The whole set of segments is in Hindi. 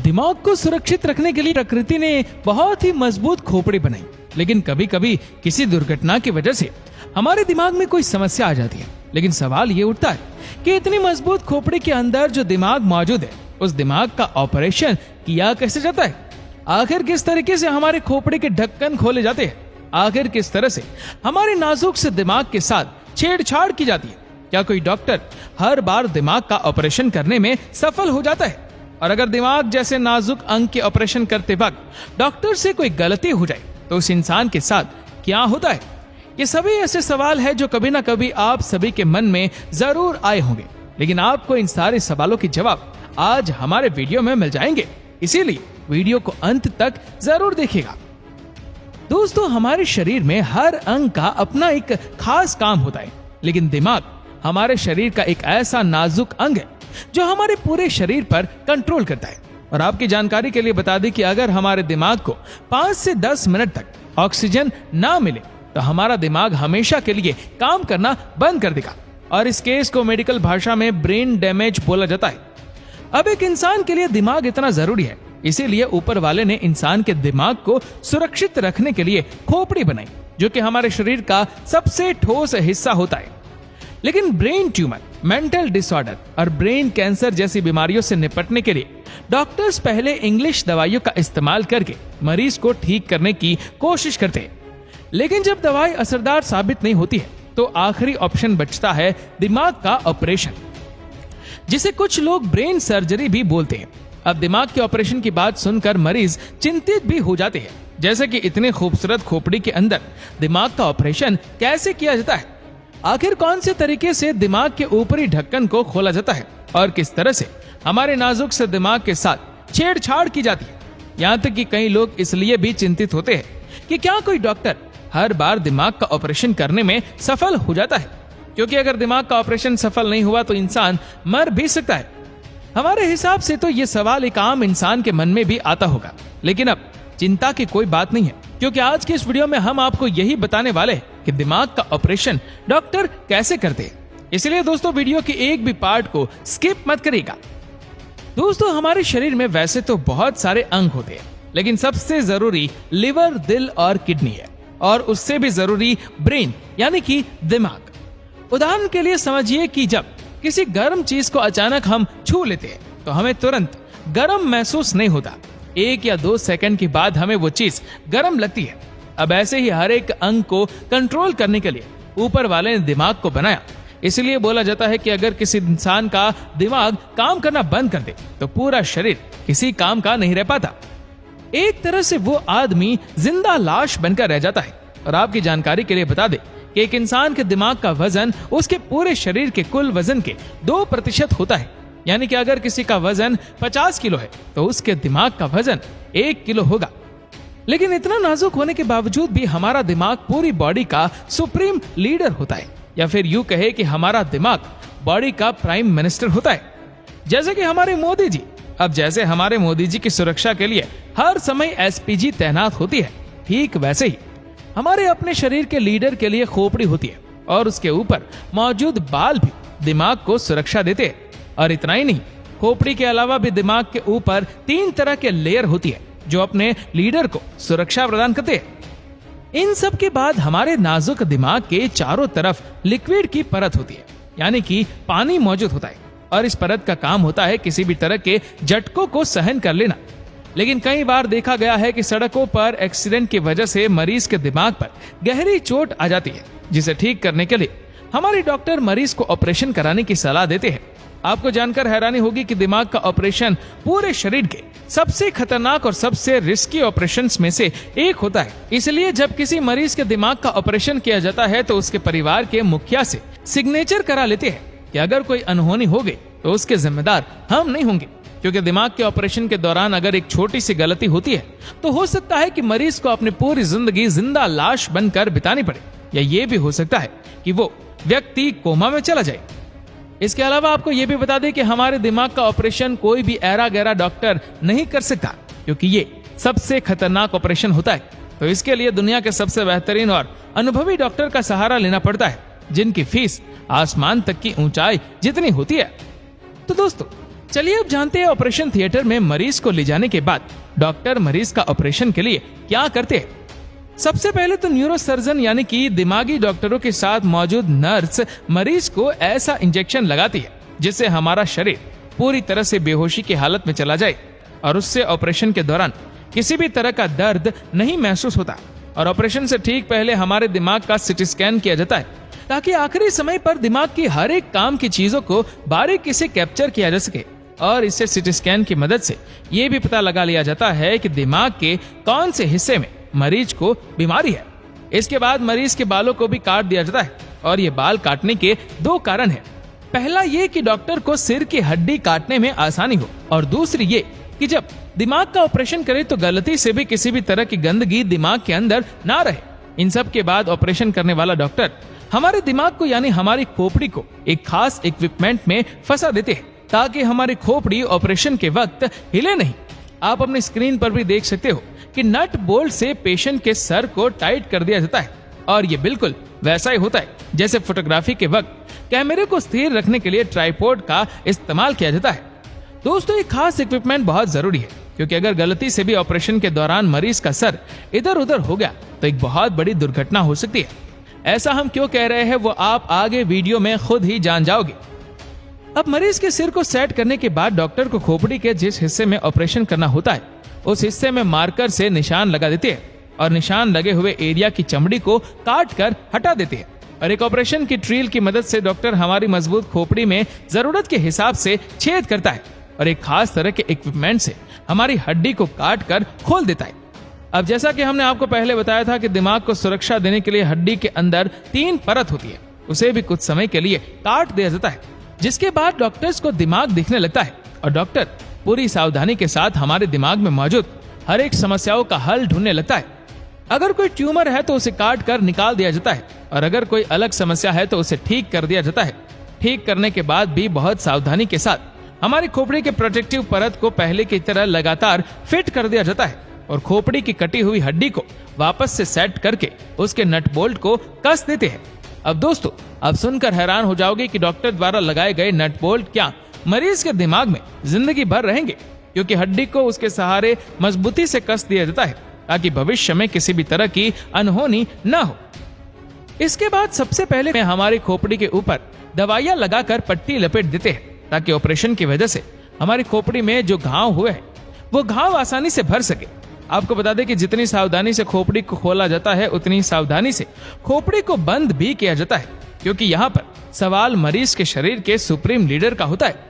दिमाग को सुरक्षित रखने के लिए प्रकृति ने बहुत ही मजबूत खोपड़ी बनाई, लेकिन कभी कभी किसी दुर्घटना की वजह से हमारे दिमाग में कोई समस्या आ जाती है। लेकिन सवाल ये उठता है कि इतनी मजबूत खोपड़ी के अंदर जो दिमाग मौजूद है, उस दिमाग का ऑपरेशन किया कैसे जाता है? आखिर किस तरीके से हमारे खोपड़ी के ढक्कन खोले जाते हैं? आखिर किस तरह से हमारे नाजुक से दिमाग के साथ छेड़छाड़ की जाती है? क्या कोई डॉक्टर हर बार दिमाग का ऑपरेशन करने में सफल हो जाता है? और अगर दिमाग जैसे नाजुक अंग के ऑपरेशन करते वक्त डॉक्टर से कोई गलती हो जाए तो उस इंसान के साथ क्या होता है? ये सभी ऐसे सवाल है जो कभी ना कभी आप सभी के मन में जरूर आए होंगे, लेकिन आपको इन सारे सवालों के जवाब आज हमारे वीडियो में मिल जाएंगे, इसीलिए वीडियो को अंत तक जरूर देखिएगा। दोस्तों, हमारे शरीर में हर अंग का अपना एक खास काम होता है, लेकिन दिमाग हमारे शरीर का एक ऐसा नाजुक अंग है जो हमारे पूरे शरीर पर कंट्रोल करता है। और आपकी जानकारी के लिए बता दें कि अगर हमारे दिमाग को 5 से 10 मिनट तक ऑक्सीजन ना मिले तो हमारा दिमाग हमेशा के लिए काम करना बंद कर देगा, और इस केस को मेडिकल भाषा में ब्रेन डैमेज बोला जाता है। अब एक इंसान के लिए दिमाग इतना जरूरी है, इसीलिए ऊपर वाले ने इंसान के दिमाग को सुरक्षित रखने के लिए खोपड़ी बनाई, जो कि हमारे शरीर का सबसे ठोस हिस्सा होता है। लेकिन ब्रेन ट्यूमर, मेंटल डिसऑर्डर और ब्रेन कैंसर जैसी बीमारियों से निपटने के लिए डॉक्टर्स पहले इंग्लिश दवाइयों का इस्तेमाल करके मरीज को ठीक करने की कोशिश करते हैं। लेकिन जब दवाई असरदार साबित नहीं होती है तो आखिरी ऑप्शन बचता है दिमाग का ऑपरेशन, जिसे कुछ लोग ब्रेन सर्जरी भी बोलते हैं। अब दिमाग के ऑपरेशन की बात सुनकर मरीज चिंतित भी हो जाते हैं, जैसे कि इतने खूबसूरत खोपड़ी के अंदर दिमाग का ऑपरेशन कैसे किया जाता है? आखिर कौन से तरीके से दिमाग के ऊपरी ढक्कन को खोला जाता है और किस तरह से हमारे नाजुक से दिमाग के साथ छेड़छाड़ की जाती है? यहाँ तक कि कई लोग इसलिए भी चिंतित होते हैं कि क्या कोई डॉक्टर हर बार दिमाग का ऑपरेशन करने में सफल हो जाता है, क्योंकि अगर दिमाग का ऑपरेशन सफल नहीं हुआ तो इंसान मर भी सकता है। हमारे हिसाब से तो ये सवाल एक आम इंसान के मन में भी आता होगा, लेकिन अब चिंता की कोई बात नहीं है, क्योंकि आज के इस वीडियो में हम आपको यही बताने वाले हैं कि दिमाग का ऑपरेशन डॉक्टर कैसे करते हैं। इसलिए दोस्तों, वीडियो के एक भी पार्ट को स्किप मत करिएगा। दोस्तों, हमारे शरीर में वैसे तो बहुत सारे अंग होते हैं, लेकिन सबसे जरूरी लिवर, दिल और किडनी है, और उससे भी जरूरी ब्रेन यानी कि दिमाग। उदाहरण के लिए समझिए कि जब किसी गर्म चीज को अचानक हम छू लेते हैं तो हमें तुरंत गर्म महसूस नहीं होता, 1 या 2 सेकंड के बाद हमें वो चीज गर्म लगती है। अब ऐसे ही हर एक अंग को कंट्रोल करने के लिए ऊपर वाले ने दिमाग को बनाया। इसलिए बोला जाता है कि अगर किसी इंसान का दिमाग काम करना बंद कर दे तो पूरा शरीर किसी काम का नहीं रह पाता। एक तरह से वो आदमी जिंदा लाश बनकर रह जाता है। और आपकी जानकारी के लिए बता दे कि एक इंसान के दिमाग का वजन उसके पूरे शरीर के कुल वजन के 2% होता है। यानी कि अगर किसी का वजन 50 किलो है तो उसके दिमाग का वजन 1 किलो होगा। लेकिन इतना नाजुक होने के बावजूद भी हमारा दिमाग पूरी बॉडी का सुप्रीम लीडर होता है, या फिर यूं कहे कि हमारा दिमाग बॉडी का प्राइम मिनिस्टर होता है, जैसे कि हमारे मोदी जी। अब जैसे हमारे मोदी जी की सुरक्षा के लिए हर समय एसपीजी तैनात होती है, ठीक वैसे ही हमारे अपने शरीर के लीडर के लिए खोपड़ी होती है, और उसके ऊपर मौजूद बाल भी दिमाग को सुरक्षा देते हैं। और इतना ही नहीं, खोपड़ी के अलावा भी दिमाग के ऊपर 3 तरह के लेयर होती है जो अपने लीडर को सुरक्षा प्रदान करते हैं। इन सब के बाद हमारे नाजुक दिमाग के चारों तरफ लिक्विड की परत होती है, यानी कि पानी मौजूद होता है, और इस परत का काम होता है किसी भी तरह के झटकों को सहन कर लेना। लेकिन कई बार देखा गया है कि सड़कों पर एक्सीडेंट की वजह से मरीज के दिमाग पर गहरी चोट आ जाती है, जिसे ठीक करने के लिए हमारे डॉक्टर मरीज को ऑपरेशन कराने की सलाह देते हैं। आपको जानकर हैरानी होगी कि दिमाग का ऑपरेशन पूरे शरीर के सबसे खतरनाक और सबसे रिस्की ऑपरेशंस में से एक होता है। इसलिए जब किसी मरीज के दिमाग का ऑपरेशन किया जाता है तो उसके परिवार के मुखिया से सिग्नेचर करा लेते हैं कि अगर कोई अनहोनी हो गई तो उसके जिम्मेदार हम नहीं होंगे, क्योंकि दिमाग के ऑपरेशन के दौरान अगर एक छोटी सी गलती होती है तो हो सकता है कि मरीज को अपनी पूरी जिंदगी जिंदा लाश बनकर बितानी पड़े, या ये भी हो सकता है कि वो व्यक्ति कोमा में चला जाए। इसके अलावा आपको ये भी बता दें कि हमारे दिमाग का ऑपरेशन कोई भी ऐरा गैरा डॉक्टर नहीं कर सकता, क्योंकि ये सबसे खतरनाक ऑपरेशन होता है। तो इसके लिए दुनिया के सबसे बेहतरीन और अनुभवी डॉक्टर का सहारा लेना पड़ता है, जिनकी फीस आसमान तक की ऊंचाई जितनी होती है। तो दोस्तों, चलिए अब जानते हैं ऑपरेशन थिएटर में मरीज को ले जाने के बाद डॉक्टर मरीज का ऑपरेशन के लिए क्या करते हैं। सबसे पहले तो न्यूरोसर्जन यानी कि दिमागी डॉक्टरों के साथ मौजूद नर्स मरीज को ऐसा इंजेक्शन लगाती है जिससे हमारा शरीर पूरी तरह से बेहोशी की हालत में चला जाए और उससे ऑपरेशन के दौरान किसी भी तरह का दर्द नहीं महसूस होता। और ऑपरेशन से ठीक पहले हमारे दिमाग का सीटी स्कैन किया जाता है ताकि आखिरी समय पर दिमाग की हर एक काम की चीजों को बारीकी से कैप्चर किया जा सके। और इससे सीटी स्कैन की मदद से ये भी पता लगा लिया जाता है कि दिमाग के कौन से हिस्से में मरीज को बीमारी है। इसके बाद मरीज के बालों को भी काट दिया जाता है और ये बाल काटने के दो कारण है। पहला ये कि डॉक्टर को सिर की हड्डी काटने में आसानी हो, और दूसरी ये कि जब दिमाग का ऑपरेशन करे तो गलती से भी किसी भी तरह की गंदगी दिमाग के अंदर ना रहे। इन सब के बाद ऑपरेशन करने वाला डॉक्टर हमारे दिमाग को यानी हमारी खोपड़ी को एक खास इक्विपमेंट में फंसा देते हैं ताकि हमारी खोपड़ी ऑपरेशन के वक्त हिले नहीं। आप अपनी स्क्रीन पर भी देख सकते हो कि नट बोल्ट से पेशेंट के सर को टाइट कर दिया जाता है और ये बिल्कुल वैसा ही होता है जैसे फोटोग्राफी के वक्त कैमरे को स्थिर रखने के लिए ट्राइपॉड का इस्तेमाल किया जाता है। दोस्तों, ये खास इक्विपमेंट बहुत जरूरी है क्योंकि अगर गलती से भी ऑपरेशन के दौरान मरीज का सर इधर उधर हो गया तो एक बहुत बड़ी दुर्घटना हो सकती है। ऐसा हम क्यों कह रहे हैं वो आप आगे वीडियो में खुद ही जान जाओगे। अब मरीज के सिर को सेट करने के बाद डॉक्टर को खोपड़ी के जिस हिस्से में ऑपरेशन करना होता है उस हिस्से में मार्कर से निशान लगा देते हैं और निशान लगे हुए एरिया की चमड़ी को काट कर हटा देते हैं। और एक ऑपरेशन की ड्रिल की मदद से डॉक्टर हमारी मजबूत खोपड़ी में जरूरत के हिसाब से छेद करता है और एक खास तरह के इक्विपमेंट से हमारी हड्डी को काट कर खोल देता है। अब जैसा कि हमने आपको पहले बताया था कि दिमाग को सुरक्षा देने के लिए हड्डी के अंदर 3 परत होती है, उसे भी कुछ समय के लिए काट दिया जाता है, जिसके बाद डॉक्टर्स को दिमाग दिखने लगता है और डॉक्टर पूरी सावधानी के साथ हमारे दिमाग में मौजूद हर एक समस्याओं का हल ढूंढने लगता है। अगर कोई ट्यूमर है तो उसे काट कर निकाल दिया जाता है और अगर कोई अलग समस्या है तो उसे ठीक कर दिया जाता है। ठीक करने के बाद भी बहुत सावधानी के साथ हमारी खोपड़ी के प्रोटेक्टिव परत को पहले की तरह लगातार फिट कर दिया जाता है और खोपड़ी की कटी हुई हड्डी को वापस से सेट करके उसके नट बोल्ट को कस देते हैं। अब दोस्तों, आप सुनकर हैरान हो जाओगे कि डॉक्टर द्वारा लगाए गए नट बोल्ट क्या मरीज के दिमाग में जिंदगी भर रहेंगे, क्योंकि हड्डी को उसके सहारे मजबूती से कस दिया जाता है ताकि भविष्य में किसी भी तरह की अनहोनी न हो। इसके बाद सबसे पहले हमारी खोपड़ी के ऊपर दवाइयां लगाकर पट्टी लपेट देते हैं ताकि ऑपरेशन की वजह से हमारी खोपड़ी में जो घाव हुए हैं वो घाव आसानी से भर सके। आपको बता दें कि जितनी सावधानी से खोपड़ी को खोला जाता है उतनी सावधानी से खोपड़ी को बंद भी किया जाता है, क्योंकि यहाँ पर सवाल मरीज के शरीर के सुप्रीम लीडर का होता है।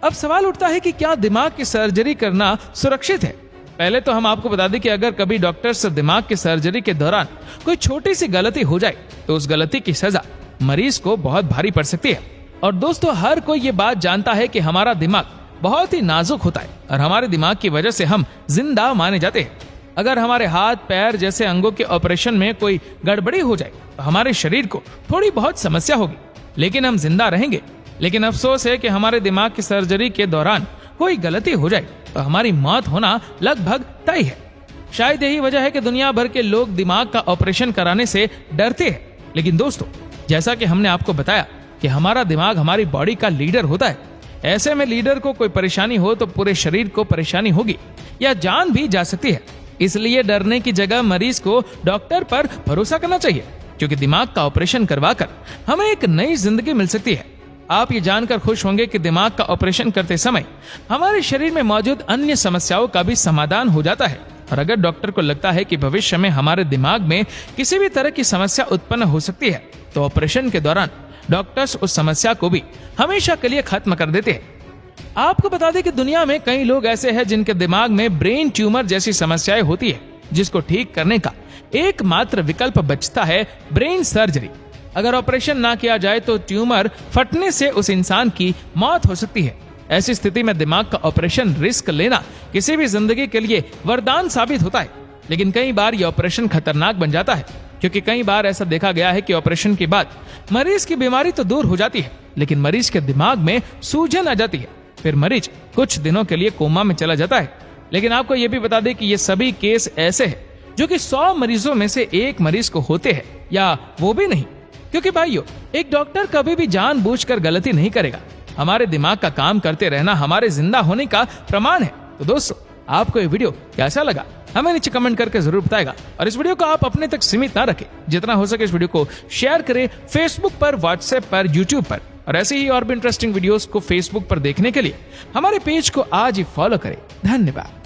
अब सवाल उठता है कि क्या दिमाग की सर्जरी करना सुरक्षित है। पहले तो हम आपको बता दें कि अगर कभी डॉक्टर से दिमाग की सर्जरी के दौरान कोई छोटी सी गलती हो जाए तो उस गलती की सजा मरीज को बहुत भारी पड़ सकती है। और दोस्तों, हर कोई ये बात जानता है कि हमारा दिमाग बहुत ही नाजुक होता है और हमारे दिमाग की वजह से हम जिंदा माने जाते हैं। अगर हमारे हाथ पैर जैसे अंगों के ऑपरेशन में कोई गड़बड़ी हो जाए तो हमारे शरीर को थोड़ी बहुत समस्या होगी, लेकिन हम जिंदा रहेंगे। लेकिन अफसोस है कि हमारे दिमाग की सर्जरी के दौरान कोई गलती हो जाए तो हमारी मौत होना लगभग तय है। शायद यही वजह है कि दुनिया भर के लोग दिमाग का ऑपरेशन कराने से डरते हैं। लेकिन दोस्तों, जैसा कि हमने आपको बताया कि हमारा दिमाग हमारी बॉडी का लीडर होता है। ऐसे में लीडर को कोई परेशानी हो तो पूरे शरीर को परेशानी होगी या जान भी जा सकती है। इसलिए डरने की जगह मरीज को डॉक्टर पर भरोसा करना चाहिए, क्योंकि दिमाग का ऑपरेशन करवाकर हमें एक नई जिंदगी मिल सकती है। आप ये जानकर खुश होंगे कि दिमाग का ऑपरेशन करते समय हमारे शरीर में मौजूद अन्य समस्याओं का भी समाधान हो जाता है। और अगर डॉक्टर को लगता है कि भविष्य में हमारे दिमाग में किसी भी तरह की समस्या उत्पन्न हो सकती है तो ऑपरेशन के दौरान डॉक्टर्स उस समस्या को भी हमेशा के लिए खत्म कर देते हैं। आपको बता दें कि दुनिया में कई लोग ऐसे हैं जिनके दिमाग में ब्रेन ट्यूमर जैसी समस्याएं होती है, जिसको ठीक करने का एकमात्र विकल्प बचता है ब्रेन सर्जरी। अगर ऑपरेशन ना किया जाए तो ट्यूमर फटने से उस इंसान की मौत हो सकती है। ऐसी स्थिति में दिमाग का ऑपरेशन रिस्क लेना किसी भी जिंदगी के लिए वरदान साबित होता है। लेकिन कई बार यह ऑपरेशन खतरनाक बन जाता है, क्योंकि कई बार ऐसा देखा गया है कि ऑपरेशन के बाद मरीज की बीमारी तो दूर हो जाती है, लेकिन मरीज के दिमाग में सूजन आ जाती है। फिर मरीज कुछ दिनों के लिए कोमा में चला जाता है। लेकिन आपको यह भी बता दें कि ये सभी केस ऐसे हैं जो कि 100 मरीजों में से एक मरीज को होते हैं, या वो भी नहीं। क्योंकि भाइयों, एक डॉक्टर कभी भी जानबूझकर गलती नहीं करेगा। हमारे दिमाग का काम करते रहना हमारे जिंदा होने का प्रमाण है। तो दोस्तों, आपको ये वीडियो कैसा लगा हमें नीचे कमेंट करके जरूर बताएगा। और इस वीडियो को आप अपने तक सीमित ना रखें, जितना हो सके इस वीडियो को शेयर करें फेसबुक पर, व्हाट्सएप पर, यूट्यूब पर। और ऐसे ही और भी इंटरेस्टिंग वीडियोस को फेसबुक पर देखने के लिए हमारे पेज को आज ही फॉलो करें। धन्यवाद।